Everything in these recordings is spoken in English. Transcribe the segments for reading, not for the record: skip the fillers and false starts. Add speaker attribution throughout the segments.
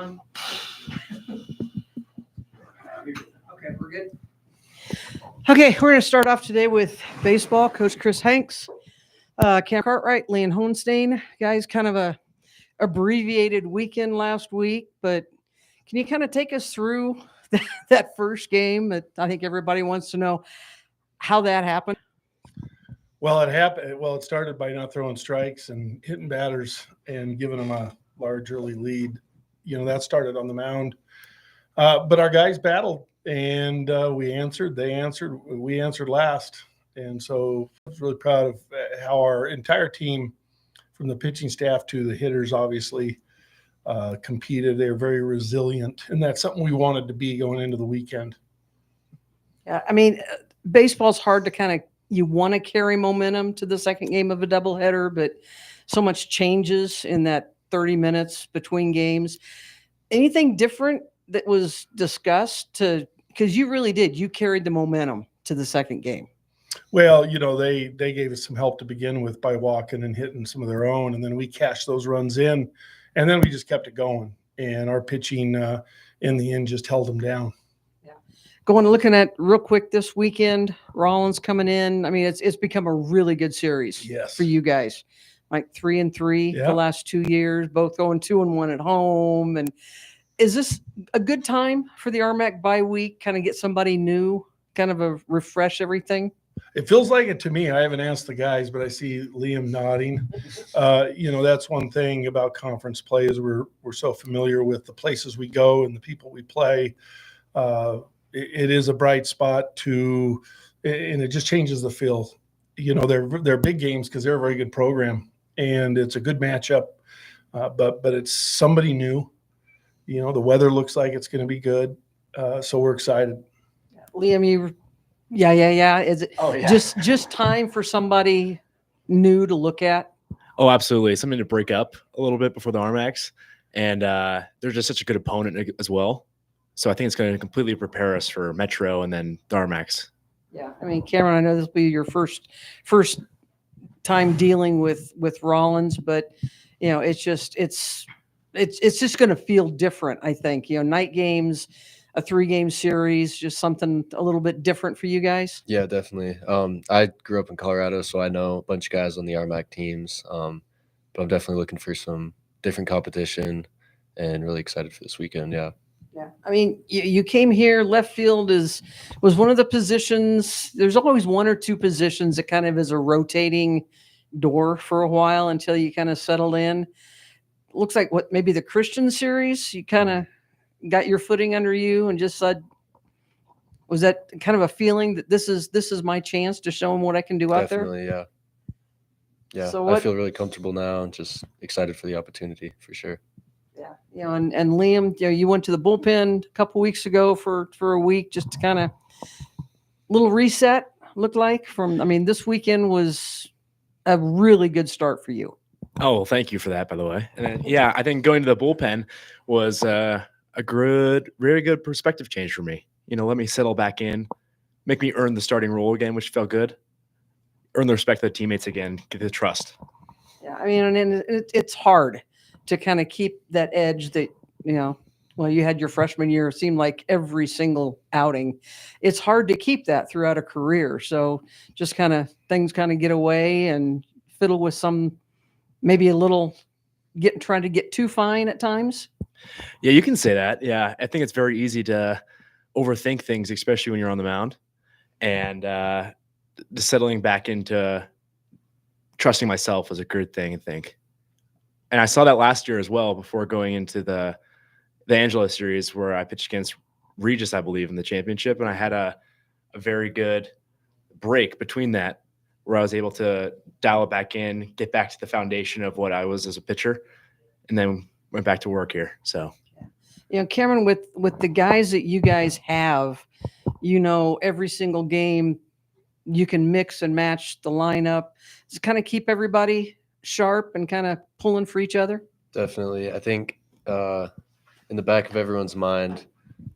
Speaker 1: Okay, we're good. Okay, we're going to start off today with baseball. Coach Chris Hanks, Cartwright, Liam Hohenstein. Guys, kind of a abbreviated weekend last week, but can you kind of take us through that first game? That I think everybody wants to know how that happened.
Speaker 2: Well, it started by not throwing strikes and hitting batters and giving them a large early lead. That started on the mound. But our guys battled, and we answered. They answered. We answered last. And so I was really proud of how our entire team, from the pitching staff to the hitters, obviously competed. They were very resilient, and that's something we wanted to be going into the weekend.
Speaker 1: Yeah, I mean, baseball's hard to kind of, you want to carry momentum to the second game of a doubleheader, but so much changes in that 30 minutes between games. Anything different that was discussed because you really did. You carried the momentum to the second game.
Speaker 2: Well, they gave us some help to begin with by walking and hitting some of their own, and then we cashed those runs in, and then we just kept it going. And our pitching in the end just held them down.
Speaker 1: Looking at real quick this weekend, Rollins coming in. I mean, it's become a really good series for you guys. Like 3-3 the last 2 years, both going 2-1 at home. And is this a good time for the RMAC bye week? Kind of get somebody new, kind of a refresh everything.
Speaker 2: It feels like it to me. I haven't asked the guys, but I see Liam nodding. That's one thing about conference play is we're so familiar with the places we go and the people we play. It is a bright spot and it just changes the feel. They're big games because they're a very good program and it's a good matchup. But it's somebody new. The weather looks like it's going to be good. So we're excited.
Speaker 1: Liam, yeah. Is it just time for somebody new to look at?
Speaker 3: Oh, absolutely. Something to break up a little bit before the RMACs. And they're just such a good opponent as well. So I think it's going to completely prepare us for Metro and then the RMACs.
Speaker 1: Yeah. I mean, Cameron, I know this will be your first time dealing with Rollins, but it's just going to feel different, I think. Night games, a 3-game series, just something a little bit different for you guys.
Speaker 4: Yeah, definitely. I grew up in Colorado, so I know a bunch of guys on the RMAC teams. But I'm definitely looking for some different competition and really excited for this weekend. Yeah.
Speaker 1: Yeah. I mean, you came here, left field was one of the positions. There's always one or two positions that kind of is a rotating door for a while until you kind of settled in. Looks like maybe the Christian series, you kind of got your footing under you and just said, was that kind of a feeling that this is my chance to show them what I can do out there?
Speaker 4: Definitely, yeah. Yeah, so I feel really comfortable now and just excited for the opportunity for sure.
Speaker 1: Yeah, and Liam, you went to the bullpen a couple weeks ago for a week, just to kind of little reset. Looked like this weekend was a really good start for you.
Speaker 3: Oh, thank you for that, by the way. And then, I think going to the bullpen was a very good perspective change for me. Let me settle back in, make me earn the starting role again, which felt good. Earn the respect of the teammates again, get the trust.
Speaker 1: Yeah, I mean, and it's hard to kind of keep that edge that, you had your freshman year, it seemed like every single outing. It's hard to keep that throughout a career. So just things get away and fiddle with some, maybe a little trying to get too fine at times.
Speaker 3: Yeah, you can say that. Yeah, I think it's very easy to overthink things, especially when you're on the mound. And settling back into trusting myself was a good thing, I think. And I saw that last year as well before going into the Angela series where I pitched against Regis, I believe, in the championship. And I had a very good break between that where I was able to dial it back in, get back to the foundation of what I was as a pitcher, and then went back to work here. So,
Speaker 1: Cameron, with the guys that you guys have, every single game you can mix and match the lineup. Does it kind of keep everybody sharp and kind of pulling for each other?
Speaker 4: Definitely. I think in the back of everyone's mind,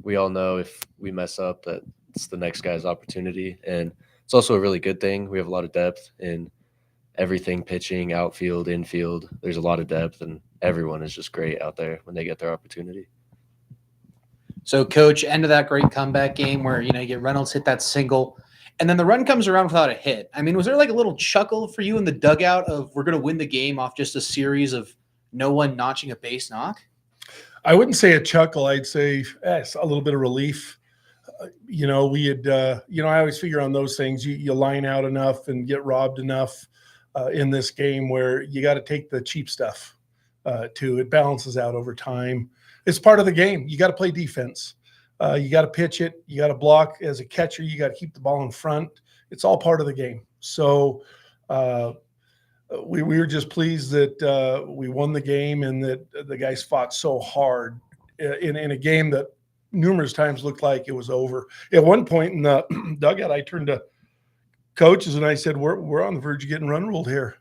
Speaker 4: we all know if we mess up that it's the next guy's opportunity. And it's also a really good thing. We have a lot of depth in everything, pitching, outfield, infield. There's a lot of depth, and everyone is just great out there when they get their opportunity.
Speaker 5: So, Coach, end of that great comeback game where, you get Reynolds hit that single, and then the run comes around without a hit. I mean, was there like a little chuckle for you in the dugout of we're going to win the game off just a series of no one notching a base knock?
Speaker 2: I wouldn't say a chuckle. I'd say a little bit of relief. We had, I always figure on those things. You line out enough and get robbed enough in this game where you got to take the cheap stuff too. It balances out over time. It's part of the game. You got to play defense. You got to pitch it. You got to block as a catcher. You got to keep the ball in front. It's all part of the game. So we were just pleased that we won the game and that the guys fought so hard in a game that numerous times looked like it was over. At one point in the dugout, I turned to coaches and I said, "We're on the verge of getting run ruled here."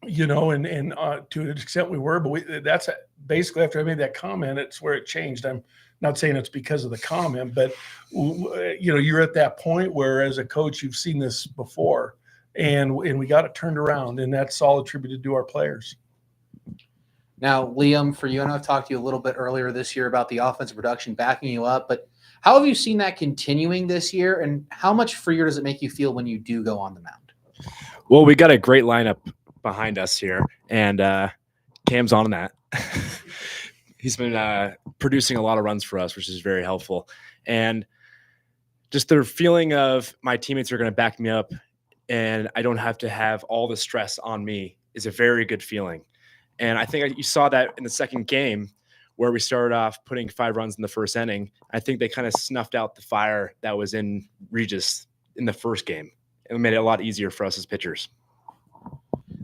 Speaker 2: And to an extent we were, but that's basically after I made that comment, it's where it changed. I'm not saying it's because of the comment, but you're at that point where as a coach, you've seen this before and we got it turned around, and that's all attributed to our players.
Speaker 5: Now, Liam, for you, I know I've talked to you a little bit earlier this year about the offensive production backing you up, but how have you seen that continuing this year, and how much freer does it make you feel when you do go on the mound?
Speaker 3: Well, we got a great lineup behind us here, and Cam's on that. He's been producing a lot of runs for us, which is very helpful. And just the feeling of my teammates are going to back me up and I don't have to have all the stress on me is a very good feeling. And I think you saw that in the second game where we started off putting 5 runs in the first inning. I think they kind of snuffed out the fire that was in Regis in the first game. It made it a lot easier for us as pitchers.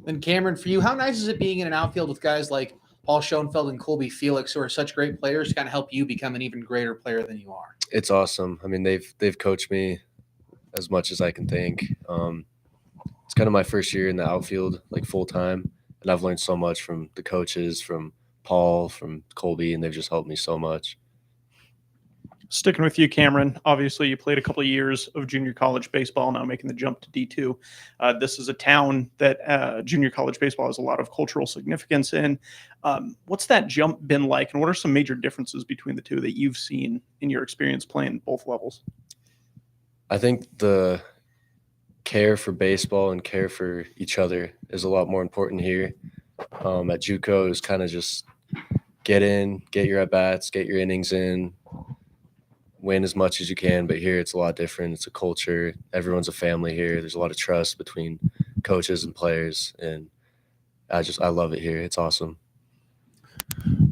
Speaker 5: And Cameron, for you, how nice is it being in an outfield with guys like Paul Schoenfeld and Colby Felix, who are such great players, to kind of help you become an even greater player than you are?
Speaker 4: It's awesome. I mean, they've coached me as much as I can think. It's kind of my first year in the outfield, like full time, and I've learned so much from the coaches, from Paul, from Colby, and they've just helped me so much.
Speaker 6: Sticking with you, Cameron, obviously you played a couple of years of junior college baseball, now making the jump to D2. This is a town that junior college baseball has a lot of cultural significance in. What's that jump been like, and what are some major differences between the two that you've seen in your experience playing both levels?
Speaker 4: I think the care for baseball and care for each other is a lot more important here. At JUCO, is kind of just get in, get your at-bats, get your innings in, win as much as you can. But here it's a lot different. It's a culture. Everyone's a family here. There's a lot of trust between coaches and players, and I love it here. It's awesome.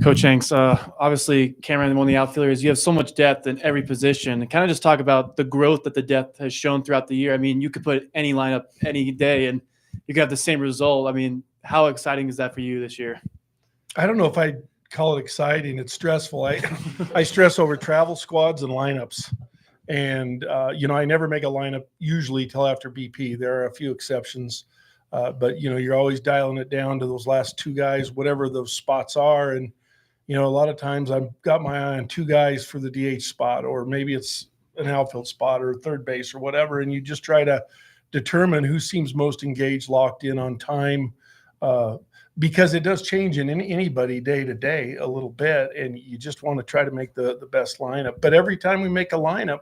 Speaker 7: Coach Hanks, obviously, Cameron, one of the outfielders, you have so much depth in every position. And kind of just talk about the growth that the depth has shown throughout the year. I mean, you could put any lineup any day and you could have the same result. I mean, how exciting is that for you this year?
Speaker 2: I don't know if I'd call it exciting. It's stressful. I stress over travel squads and lineups. And, I never make a lineup usually till after BP. There are a few exceptions. But, you're always dialing it down to those last 2 guys, whatever those spots are. And, a lot of times I've got my eye on 2 guys for the DH spot, or maybe it's an outfield spot or third base or whatever. And you just try to determine who seems most engaged, locked in on time, because it does change in anybody day to day a little bit. And you just want to try to make the best lineup. But every time we make a lineup,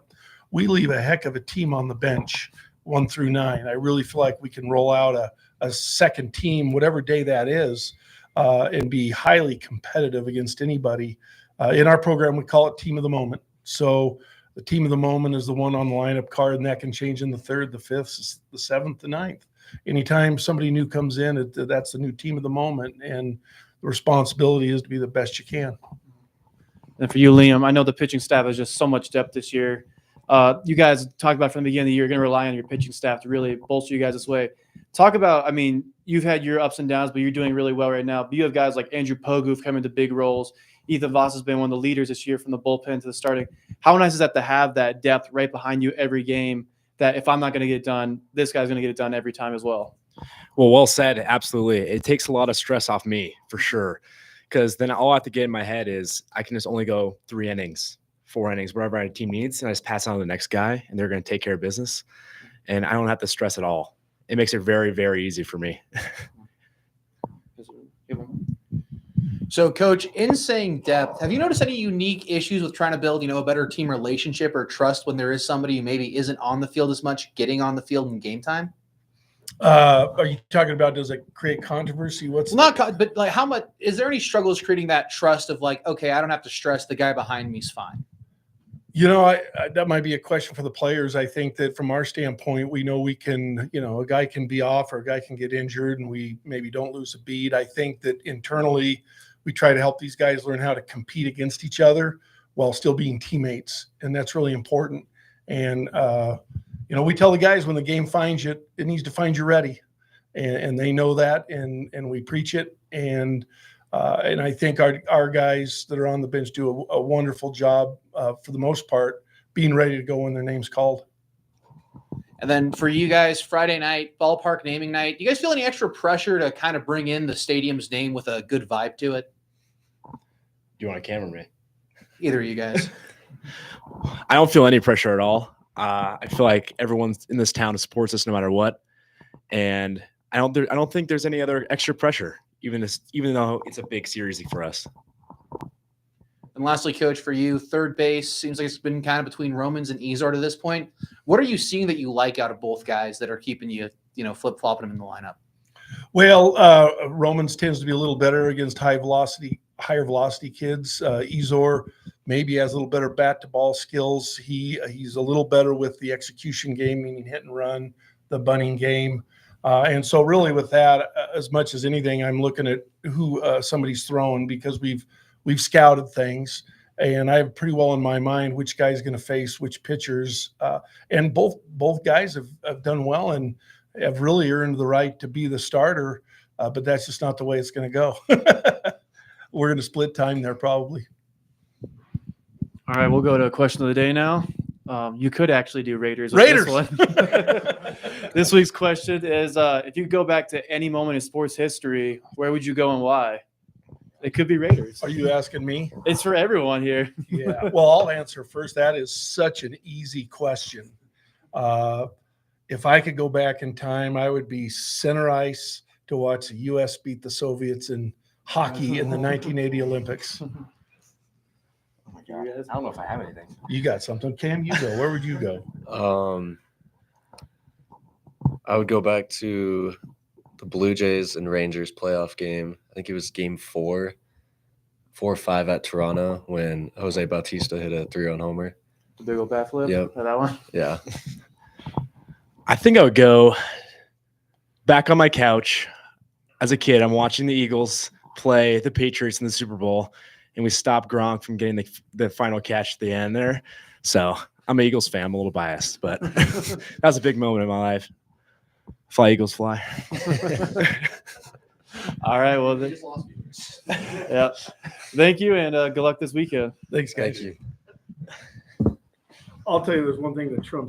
Speaker 2: we leave a heck of a team on the bench, 1 through 9. I really feel like we can roll out a second team, whatever day that is, and be highly competitive against anybody. In our program, we call it team of the moment. So the team of the moment is the one on the lineup card, and that can change in the 3rd, the 5th, the 7th, the 9th. Anytime somebody new comes in, that's the new team of the moment, and the responsibility is to be the best you can.
Speaker 7: And for you, Liam, I know the pitching staff has just so much depth this year. You guys talked about from the beginning of the year, you're going to rely on your pitching staff to really bolster you guys this way. Talk about, I mean, you've had your ups and downs, but you're doing really well right now. But you have guys like Andrew Pogue who've come into big roles. Ethan Voss has been one of the leaders this year from the bullpen to the starting. How nice is that to have that depth right behind you every game, that if I'm not going to get it done, this guy's going to get it done every time as well?
Speaker 3: Well said. Absolutely. It takes a lot of stress off me for sure. Because then all I have to get in my head is I can just only go 3 innings, 4 innings, whatever our team needs. And I just pass it on to the next guy and they're going to take care of business. And I don't have to stress at all. It makes it very, very easy for me.
Speaker 5: So, Coach, in saying depth, have you noticed any unique issues with trying to build, a better team relationship or trust when there is somebody who maybe isn't on the field as much, getting on the field in game time?
Speaker 2: Are you talking about, does it create controversy?
Speaker 5: But like, how much is there any struggles creating that trust of like, okay, I don't have to stress, the guy behind me is fine?
Speaker 2: That might be a question for the players. I think that from our standpoint, we know we can, a guy can be off or a guy can get injured and we maybe don't lose a beat. I think that internally we try to help these guys learn how to compete against each other while still being teammates. And that's really important. And, we tell the guys when the game finds you, it needs to find you ready. And they know that, and we preach it. And I think our guys that are on the bench do a wonderful job for the most part, being ready to go when their name's called.
Speaker 5: And then for you guys, Friday night, ballpark naming night, do you guys feel any extra pressure to kind of bring in the stadium's name with a good vibe to it?
Speaker 3: Do you want to camera me?
Speaker 5: Either of you guys.
Speaker 3: I don't feel any pressure at all. I feel like everyone in this town supports us no matter what, and I don't think there's any other extra pressure, even though it's a big series for us.
Speaker 5: And lastly, Coach, for you, third base seems like it's been kind of between Romans and Izar to this point. What are you seeing that you like out of both guys that are keeping you, flip flopping them in the lineup?
Speaker 2: Well, Romans tends to be a little better against higher velocity kids. Izor maybe has a little better bat to ball skills. He's a little better with the execution game, meaning hit and run, the bunting game. And so really with that, as much as anything, I'm looking at who somebody's throwing, because we've scouted things, and I have pretty well in my mind which guy's going to face which pitchers. And both guys have done well and have really earned the right to be the starter. But that's just not the way it's going to go. We're going to split time there probably.
Speaker 7: All right, we'll go to a question of the day now. You could actually do Raiders.
Speaker 2: Raiders.
Speaker 7: This one. This week's question is, if you could go back to any moment in sports history, where would you go and why? It could be Raiders.
Speaker 2: Are you asking me?
Speaker 7: It's for everyone here.
Speaker 2: Yeah. Well, I'll answer first. That is such an easy question. If I could go back in time, I would be center ice to watch the U.S. beat the Soviets in hockey in the 1980 Olympics.
Speaker 3: Oh my God. I don't know if I have anything.
Speaker 2: You got something. Cam, you go. Where would you go?
Speaker 4: I would go back to the Blue Jays and Rangers playoff game. I think it was game 4 or 5 at Toronto when Jose Bautista hit a 3-run homer.
Speaker 7: The big old bat flip?
Speaker 4: Yep.
Speaker 7: That one?
Speaker 4: Yeah.
Speaker 3: I think I would go back on my couch as a kid. I'm watching the Eagles play the Patriots in the Super Bowl, and we stopped Gronk from getting the final catch at the end there. So I'm an Eagles fan. I'm a little biased, but that was a big moment in my life. Fly, Eagles, fly.
Speaker 7: All right. Well, yeah. Thank you, and good luck this weekend.
Speaker 2: Thanks, guys.
Speaker 4: Thank you.
Speaker 2: I'll tell you, there's one thing that trumps